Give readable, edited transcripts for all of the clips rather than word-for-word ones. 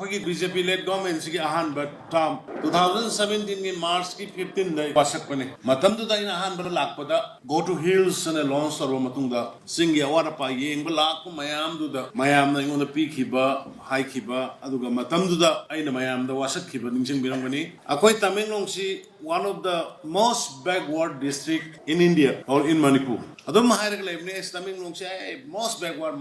ꯑꯩꯈꯣꯏꯒꯤ BJP led government ꯁꯤꯒꯤ ꯑꯍꯥꯟꯕ term 2017 ꯒꯤ March ꯒꯤ 15 ꯗ ꯋꯥꯁꯛꯄꯅꯤ ꯃꯇꯝꯗꯨꯗ ꯑꯩꯅ ꯑꯍꯥꯟꯕꯗ ꯂꯥꯛꯄꯗ go to hills ꯑꯅ launch ꯇꯧꯔꯕ ꯃꯇꯨꯡꯗ ꯆꯤꯡꯒꯤ ꯑꯋꯥꯠ ꯑꯄꯥ ꯌꯦꯡꯕ ꯂꯥꯛꯄ ꯃꯌꯥꯝꯗꯨꯗ ꯃꯌꯥꯝꯅ ꯑꯩꯉꯣꯟꯗ ꯄꯤꯈꯤꯕ ꯍꯥꯏꯈꯤꯕ ꯑꯗꯨꯒ ꯃꯇꯝꯗꯨꯗ ꯑꯩꯅ ꯃꯌꯥꯝꯗ ꯋꯥꯁꯛꯈꯤꯕ ꯅꯤꯡꯁꯤꯡꯕꯤꯔꯝꯒꯅꯤ ꯑꯩꯈꯣꯏ ꯇꯃꯦꯡꯂꯣꯡꯁꯤ one of the most backward district in India or in Manipur adum hairaga leibne Tamenglong se most backward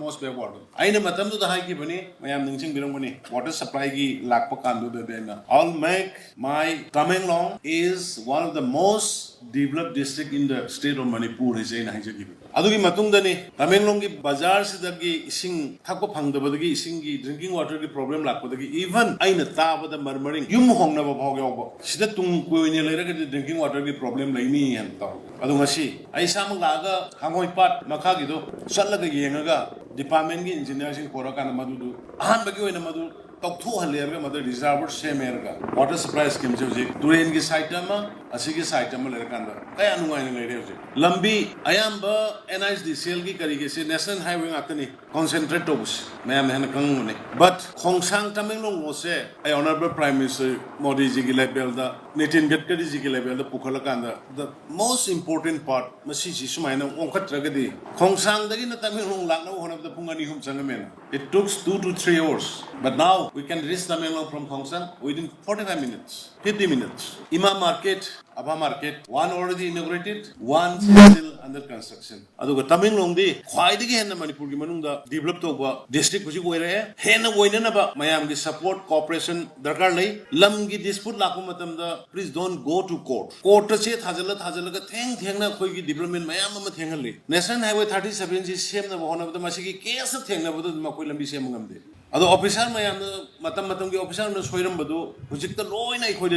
aina matamduda haikibani mayam ningsing birangani water supply gi lakpa kandu bena I'll make my Tamenglong is one of the most developed district in the state of Manipur is aina haijagi adugi matungdani Tamenglong gi bazar sidagi ising thakpa phangdabadagi ising gi drinking water gi problem lakpadagi even aina tabada marmaring yum hongna ba bhawgyaw sida tung koine leiraga drinking water gi problem laini han taw adu ngasi ai sam laga hangoi pat makha gi do chatlaga yengaga department gi engineer sing korakana madudu ahan bagi oina madu tawthu halerga madu reservoir semerga water supply scheme je turen gi site ama asigi site ama lerkanda kaya nungai na leire je lambi ayamba NHDCL gi karige se national highway ngakani concentrate tobus mayam hena kangune but khongsang Tamenglong lo se ai honorable prime minister Modi ji gi level da Nitin Gadkari ji gi level da pukhala kanda the most important part masi ji sumaina onkatragadi khongsang dagi na Tamenglong lakna honab da pungani hum changamena it took 2 to 3 hours but now we can reach Tamenglong from Khongsang within 45 minutes 50 minutes Ima market Abha market one already inaugurated one still under construction aduga Tamenglong di khwaidagi henna Manipur gi manungda develop toba district huji oire henna oinana ba mayam gi support cooperation darkar lei lam gi dispute lakpa matamda please don't go to court che thajala ga thengna khoi gi development mayam ama thengali national highway 37 ji semna bahona ba masigi case thengna ba makoi lambi sem ngamde ado officer mayam matam gi officer na soiram badu hujikta loina khoi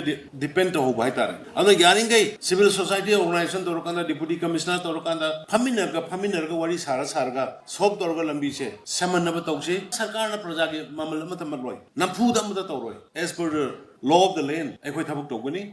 depend to hoba haitare ado yaringai civil society organization torokanda deputy commissioner torokanda phaminarga wari sarga sob torga lambi se samanna ba tawse sarkar na praja gi mamal matam loi namfu da mata tawroi as per the law of the land ai khoi thabuk tawgani